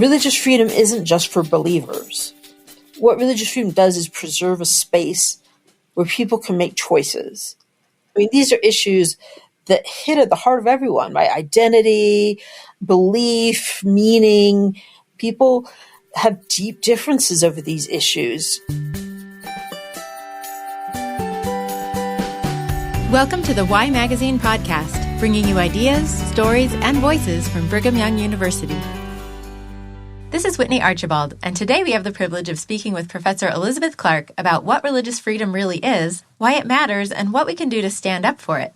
religious freedom isn't just for believers. What religious freedom does is preserve a space where people can make choices. I mean, these are issues that hit at the heart of everyone, right? Identity, belief, meaning. People have deep differences over these issues. Welcome to the Why Magazine podcast, bringing you ideas, stories, and voices from Brigham Young University. This is Whitney Archibald, and today we have the privilege of speaking with Professor Elizabeth Clark about what religious freedom really is, why it matters, and what we can do to stand up for it.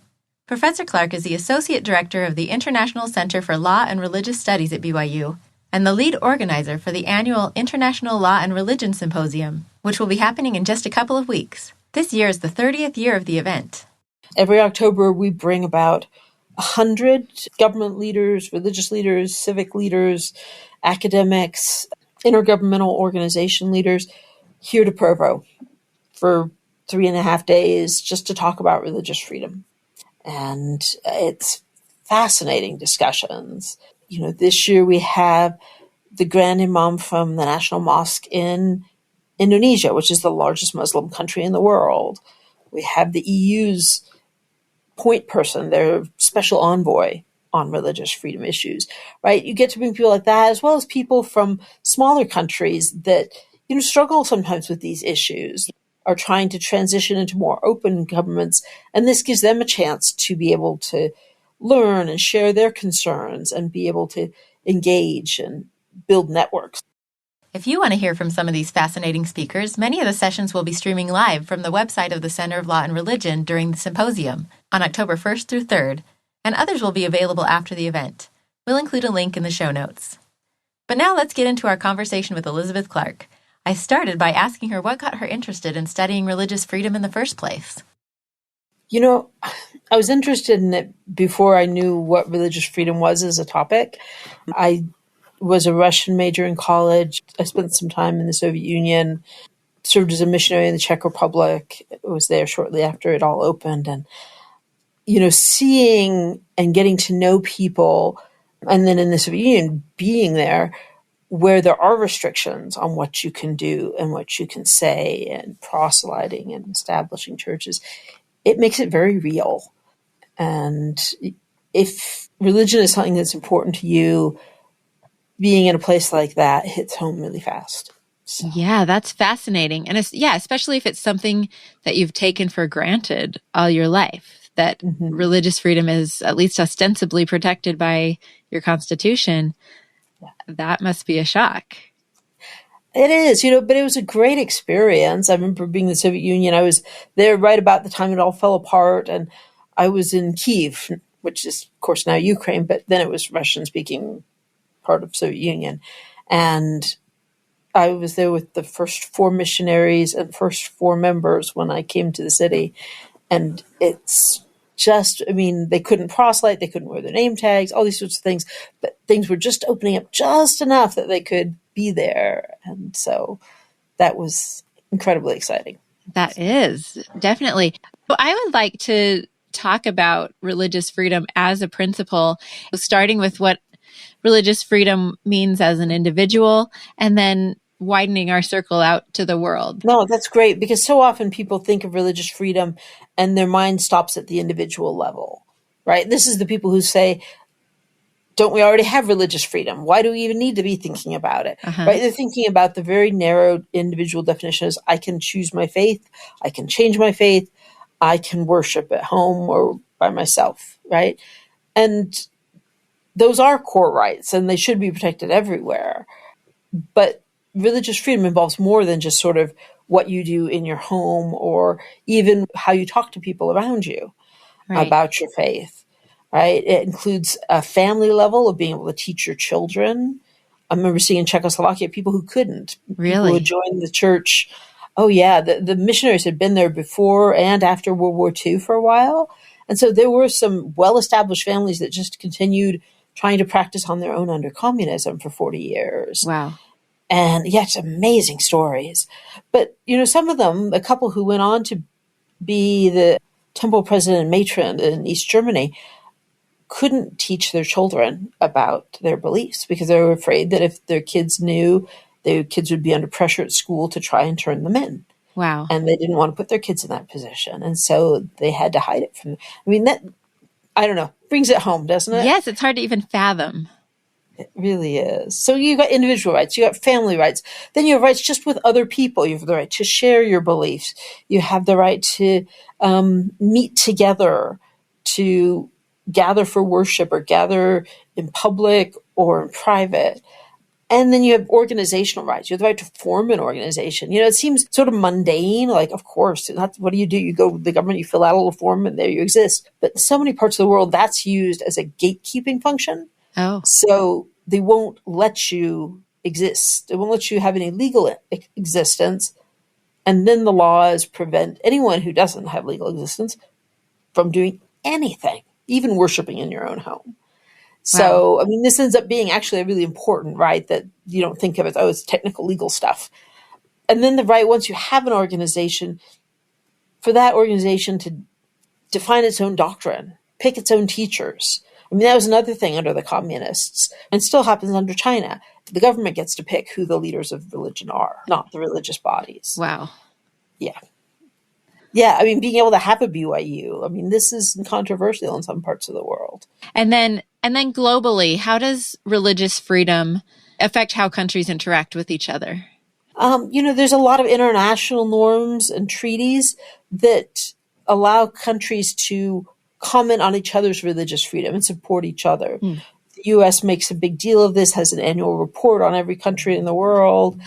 Professor Clark is the Associate Director of the International Center for Law and Religious Studies at BYU, and the lead organizer for the annual International Law and Religion Symposium, which will be happening in just a couple of weeks. This year is the 30th year of the event. Every October, we bring about 100 government leaders, religious leaders, civic leaders, academics, intergovernmental organization leaders here to Provo for 3.5 days just to talk about religious freedom. And it's fascinating discussions. You know, this year we have the Grand Imam from the National Mosque in Indonesia, which is the largest Muslim country in the world. We have the EU's point person, their special envoy on religious freedom issues, right? You get to bring people like that, as well as people from smaller countries that, struggle sometimes with these issues, are trying to transition into more open governments. And this gives them a chance to be able to learn and share their concerns and be able to engage and build networks. If you want to hear from some of these fascinating speakers, many of the sessions will be streaming live from the website of the Center of Law and Religion during the symposium on October 1st through 3rd, and others will be available after the event. We'll include a link in the show notes. But now let's get into our conversation with Elizabeth Clark. I started by asking her what got her interested in studying religious freedom in the first place. I was interested in it before I knew what religious freedom was as a topic. I was a Russian major in college. I spent some time in the Soviet Union, served as a missionary in the Czech Republic. I was there shortly after it all opened. And, seeing and getting to know people, and then in the Soviet Union, being there, where there are restrictions on what you can do and what you can say, and proselyting and establishing churches, it makes it very real. And if religion is something that's important to you, being in a place like that hits home really fast. So. Yeah, that's fascinating. And especially if it's something that you've taken for granted all your life, that religious freedom is at least ostensibly protected by your Constitution. Yeah. That must be a shock. It is, but it was a great experience. I remember being in the Soviet Union. I was there right about the time it all fell apart, and I was in Kyiv, which is, of course, now Ukraine, but then it was Russian-speaking part of Soviet Union. And I was there with the first 4 missionaries and first 4 members when I came to the city. And it's just, they couldn't proselyte, they couldn't wear their name tags, all these sorts of things, but things were just opening up just enough that they could be there. And so that was incredibly exciting. That is, definitely. Well, I would like to talk about religious freedom as a principle, starting with what religious freedom means as an individual, and then widening our circle out to the world. No, that's great, because so often people think of religious freedom and their mind stops at the individual level, right? This is the people who say, don't we already have religious freedom? Why do we even need to be thinking about it? Right? They're thinking about the very narrow individual definition as I can choose my faith, I can change my faith, I can worship at home or by myself, right? And those are core rights, and they should be protected everywhere. But religious freedom involves more than just sort of what you do in your home or even how you talk to people around you about your faith, right? It includes a family level of being able to teach your children. I remember seeing in Czechoslovakia people who couldn't. Really? People would join the church. Oh, yeah. The missionaries had been there before and after World War II for a while. And so there were some well-established families that just continued trying to practice on their own under communism for 40 years. Wow. And yeah, it's amazing stories. But, some of them, a couple who went on to be the temple president and matron in East Germany, couldn't teach their children about their beliefs because they were afraid that if their kids knew, their kids would be under pressure at school to try and turn them in. Wow. And they didn't want to put their kids in that position. And so they had to hide it from them. I mean, that, I don't know, brings it home, doesn't it? Yes, it's hard to even fathom. It really is. So you've got individual rights, you got family rights, then you have rights just with other people. You have the right to share your beliefs. You have the right to meet together, to gather for worship or gather in public or in private. And then you have organizational rights. You have the right to form an organization. You know, it seems sort of mundane. Like, of course, what do? You go to the government, you fill out a little form, and there you exist. But in so many parts of the world, that's used as a gatekeeping function. Oh. So they won't let you exist. They won't let you have any legal existence. And then the laws prevent anyone who doesn't have legal existence from doing anything, even worshiping in your own home. So, I mean, this ends up being actually a really important right that you don't think of as, oh, it's technical legal stuff. And then the right, once you have an organization, for that organization to define its own doctrine, pick its own teachers. I mean, that was another thing under the communists, and still happens under China. The government gets to pick who the leaders of religion are, not the religious bodies. Wow. Yeah. Yeah, I mean, being able to have a BYU, I mean, this is controversial in some parts of the world. And then globally, how does religious freedom affect how countries interact with each other? You know, there's a lot of international norms and treaties that allow countries to comment on each other's religious freedom and support each other. The U.S. makes a big deal of this, has an annual report on every country in the world.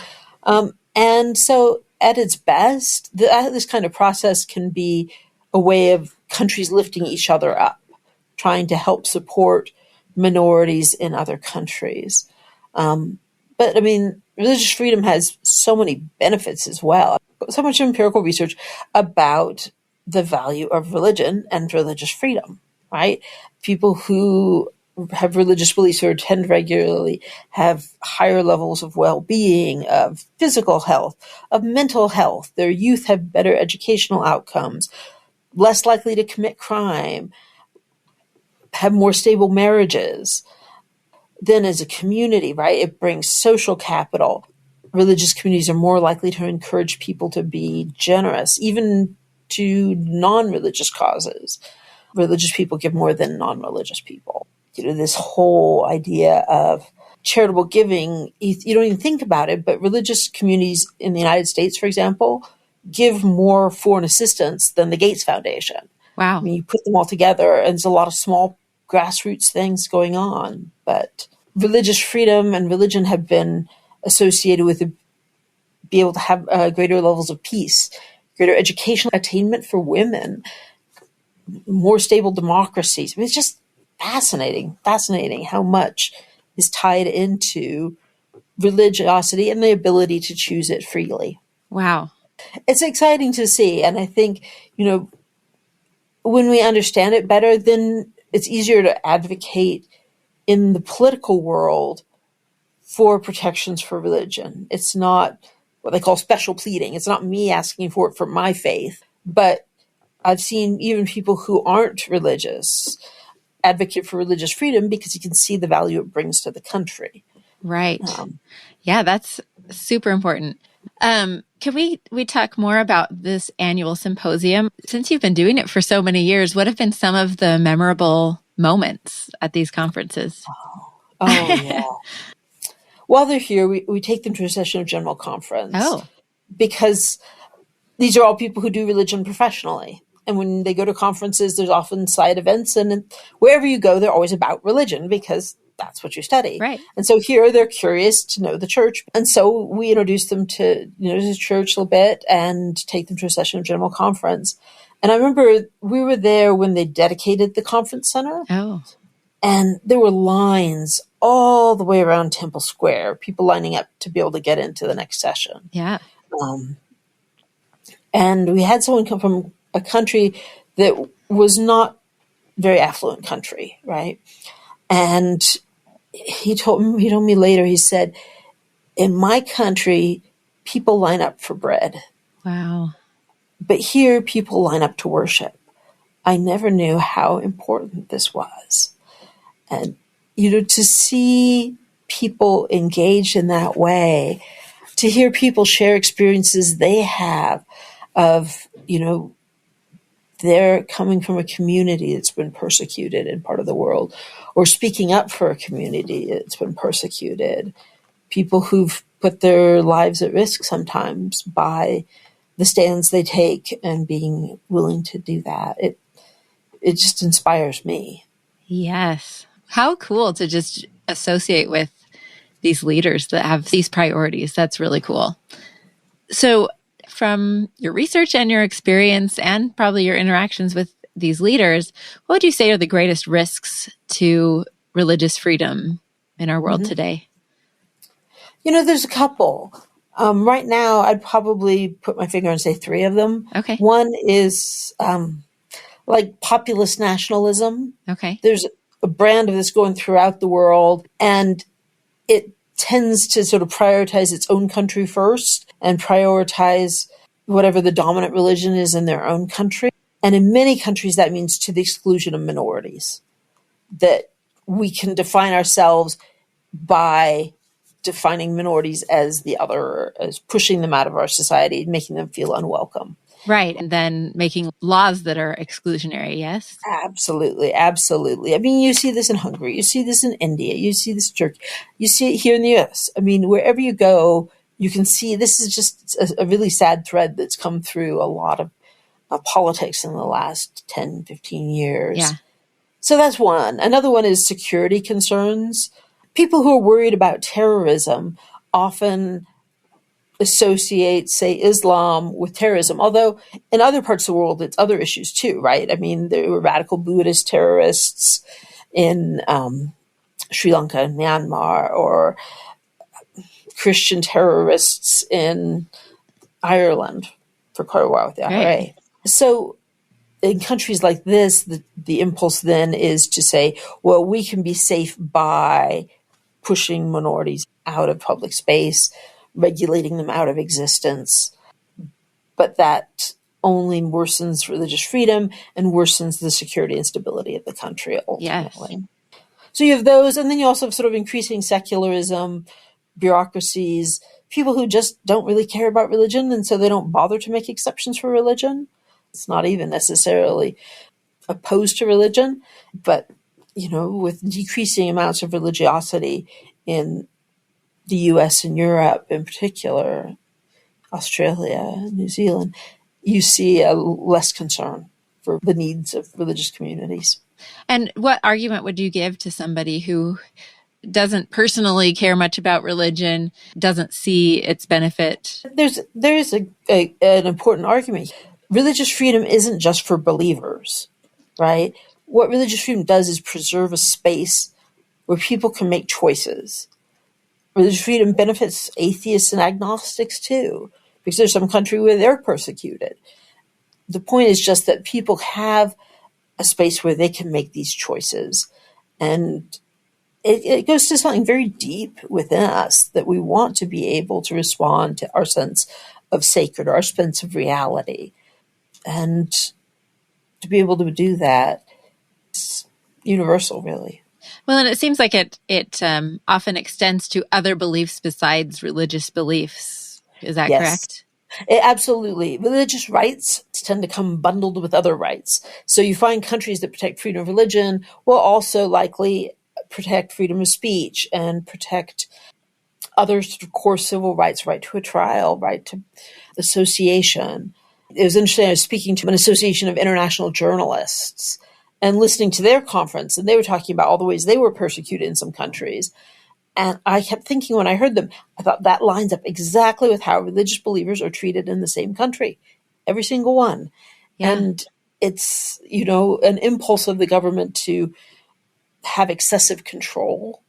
And so at its best, this kind of process can be a way of countries lifting each other up, trying to help support minorities in other countries. But I mean, religious freedom has so many benefits as well. So much empirical research about the value of religion and religious freedom, right? People who have religious beliefs or attend regularly have higher levels of well-being, of physical health, of mental health. Their youth have better educational outcomes, less likely to commit crime, have more stable marriages. Then as a community, right, it brings social capital. Religious communities are more likely to encourage people to be generous, even to non-religious causes. Religious people give more than non-religious people. You know, this whole idea of charitable giving, you don't even think about it, but religious communities in the United States, for example, give more foreign assistance than the Gates Foundation. Wow. I mean, you put them all together, and there's a lot of small grassroots things going on. But religious freedom and religion have been associated with be able to have greater levels of peace, greater educational attainment for women, more stable democracies. I mean, it's just fascinating how much is tied into religiosity and the ability to choose it freely. Wow. It's exciting to see. And I think, you know, when we understand it better, then it's easier to advocate in the political world for protections for religion. It's not what they call special pleading. It's not me asking for it for my faith, but I've seen even people who aren't religious advocate for religious freedom because you can see the value it brings to the country. Right. Yeah, that's super important. Can we talk more about this annual symposium? Since you've been doing it for so many years, what have been some of the memorable moments at these conferences? Oh yeah. While they're here, we take them to a session of General Conference. Oh. Because these are all people who do religion professionally. And when they go to conferences, there's often side events. And wherever you go, they're always about religion because that's what you study. Right. And so here they're curious to know the church. And so we introduce them to, the church a little bit and take them to a session of General Conference. And I remember we were there when they dedicated the conference center. Oh. And there were lines all the way around Temple Square, people lining up to be able to get into the next session. Yeah. And we had someone come from a country that was not very affluent country, right? And he told me later, he said, in my country, people line up for bread. Wow. But here, people line up to worship. I never knew how important this was. And, to see people engaged in that way, to hear people share experiences they have of, they're coming from a community that's been persecuted in part of the world, or speaking up for a community that's been persecuted, people who've put their lives at risk sometimes by the stands they take and being willing to do that. It just inspires me. Yes. How cool to just associate with these leaders that have these priorities. That's really cool. So from your research and your experience and probably your interactions with these leaders, what would you say are the greatest risks to religious freedom in our world today? There's a couple. Right now, I'd probably put my finger and say three of them. Okay. One is like populist nationalism. Okay. There's a brand of this going throughout the world, and it tends to sort of prioritize its own country first and prioritize whatever the dominant religion is in their own country. And in many countries, that means to the exclusion of minorities, that we can define ourselves by defining minorities as the other, as pushing them out of our society, making them feel unwelcome. Right. And then making laws that are exclusionary, yes? Absolutely. Absolutely. I mean, you see this in Hungary. You see this in India. You see this in Turkey. You see it here in the US. I mean, wherever you go, you can see this is just a really sad thread that's come through a lot of politics in the last 10, 15 years. Yeah. So that's one. Another one is security concerns. People who are worried about terrorism often associate, say, Islam with terrorism, although in other parts of the world, it's other issues too, right? I mean, there were radical Buddhist terrorists in Sri Lanka and Myanmar, or Christian terrorists in Ireland for quite a while with the IRA. Right. So in countries like this, the impulse then is to say, well, we can be safe by pushing minorities out of public space, regulating them out of existence. But that only worsens religious freedom and worsens the security and stability of the country ultimately. Yes. So you have those, and then you also have sort of increasing secularism, bureaucracies, people who just don't really care about religion, and so they don't bother to make exceptions for religion. It's not even necessarily opposed to religion, but, with decreasing amounts of religiosity in the US and Europe in particular, Australia, New Zealand, you see a less concern for the needs of religious communities. And what argument would you give to somebody who doesn't personally care much about religion, doesn't see its benefit? There is an important argument. Religious freedom isn't just for believers, right? What religious freedom does is preserve a space where people can make choices. Religious freedom benefits atheists and agnostics too, because there's some country where they're persecuted. The point is just that people have a space where they can make these choices. And it goes to something very deep within us, that we want to be able to respond to our sense of sacred, our sense of reality. And to be able to do that is universal, really. Well, and it seems like it often extends to other beliefs besides religious beliefs. Is that correct? Absolutely. Religious rights tend to come bundled with other rights. So you find countries that protect freedom of religion will also likely protect freedom of speech and protect other sort of core civil rights, right to a trial, right to association. It was interesting, I was speaking to an association of international journalists and listening to their conference, and they were talking about all the ways they were persecuted in some countries. And I kept thinking when I heard them, I thought that lines up exactly with how religious believers are treated in the same country, every single one. Yeah. And it's, an impulse of the government to have excessive control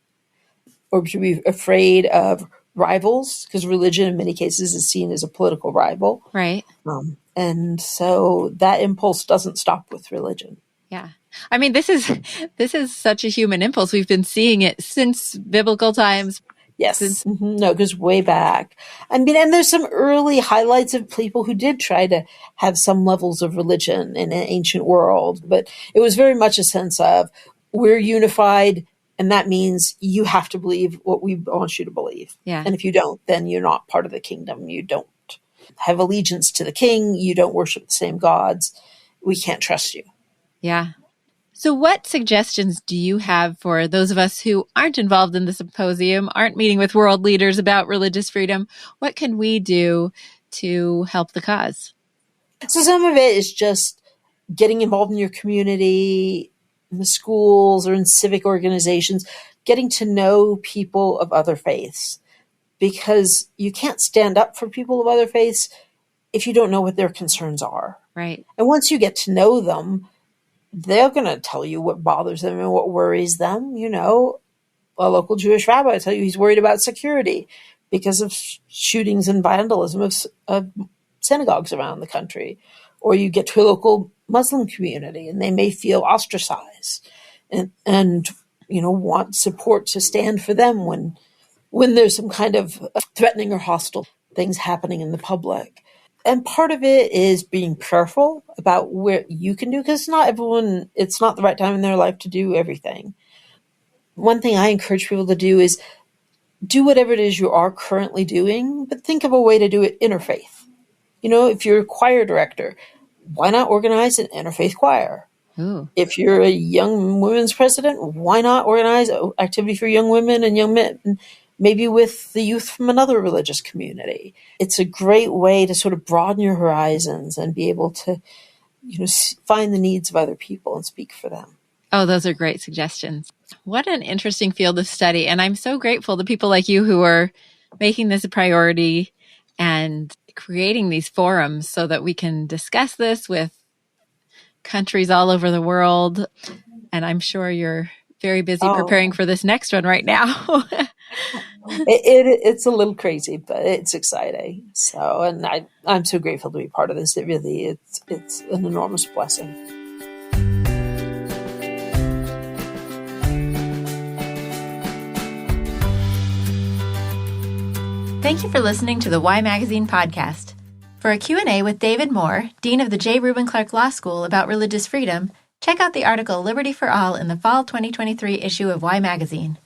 or to be afraid of rivals, because religion in many cases is seen as a political rival. Right. And so that impulse doesn't stop with religion. Yeah. I mean, this is such a human impulse. We've been seeing it since biblical times. Yes. No, it goes way back. I mean, and there's some early highlights of people who did try to have some levels of religion in an ancient world, but it was very much a sense of we're unified And that means you have to believe what we want you to believe. Yeah. And if you don't, then you're not part of the kingdom. You don't have allegiance to the king. You don't worship the same gods. We can't trust you. Yeah. So what suggestions do you have for those of us who aren't involved in the symposium, aren't meeting with world leaders about religious freedom? What can we do to help the cause? So some of it is just getting involved in your community, in the schools or in civic organizations, getting to know people of other faiths, because you can't stand up for people of other faiths if you don't know what their concerns are. Right. And once you get to know them, they're going to tell you what bothers them and what worries them. You know, a local Jewish rabbi will tell you he's worried about security because of shootings and vandalism of synagogues around the country. Or you get to a local Muslim community and they may feel ostracized and want support to stand for them when there's some kind of threatening or hostile things happening in the public. And part of it is being careful about where you can do, because it's not the right time in their life to do everything. One thing I encourage people to do is do whatever it is you are currently doing, but think of a way to do it interfaith. If you're a choir director, why not organize an interfaith choir? Ooh. If you're a young women's president, why not organize an activity for young women and young men, maybe with the youth from another religious community? It's a great way to sort of broaden your horizons and be able to, find the needs of other people and speak for them. Oh, those are great suggestions. What an interesting field of study. And I'm so grateful to people like you who are making this a priority and creating these forums so that we can discuss this with countries all over the world. And I'm sure you're very busy preparing for this next one right now. It's a little crazy, but it's exciting. So, and I'm so grateful to be part of this. It's an enormous blessing. Thank you for listening to the Y Magazine podcast. For a Q&A with David Moore, Dean of the J. Reuben Clark Law School about religious freedom, check out the article Liberty for All in the fall 2023 issue of Y Magazine.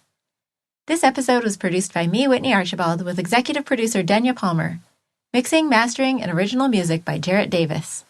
This episode was produced by me, Whitney Archibald, with executive producer Denya Palmer. Mixing, mastering, and original music by Jarrett Davis.